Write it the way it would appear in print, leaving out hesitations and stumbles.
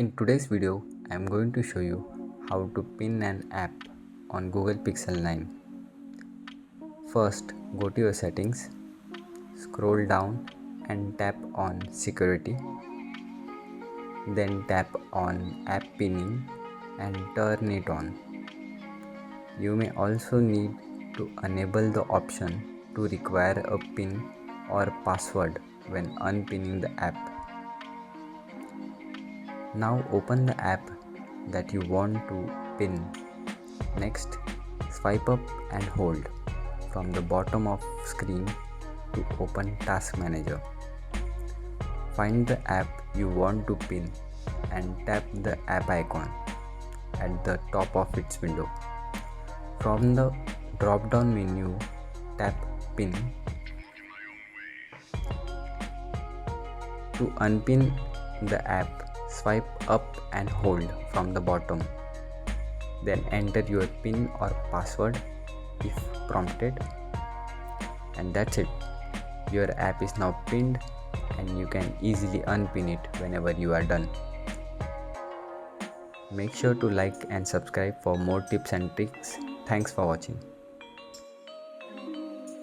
In today's video, I am going to show you how to pin an app on Google Pixel 9. First, go to your settings, scroll down and tap on security. Then tap on app pinning and turn it on. You may also need to enable the option to require a pin or password when unpinning the app. Now open the app that you want to pin. Next, swipe up and hold from the bottom of screen to open Task Manager. Find the app you want to pin and tap the app icon at the top of its window. From the drop-down menu, tap Pin. To unpin the app, swipe up and hold from the bottom. Then enter your PIN or password if prompted. And that's it. Your app is now pinned and you can easily unpin it whenever you are done. Make sure to like and subscribe for more tips and tricks. Thanks for watching.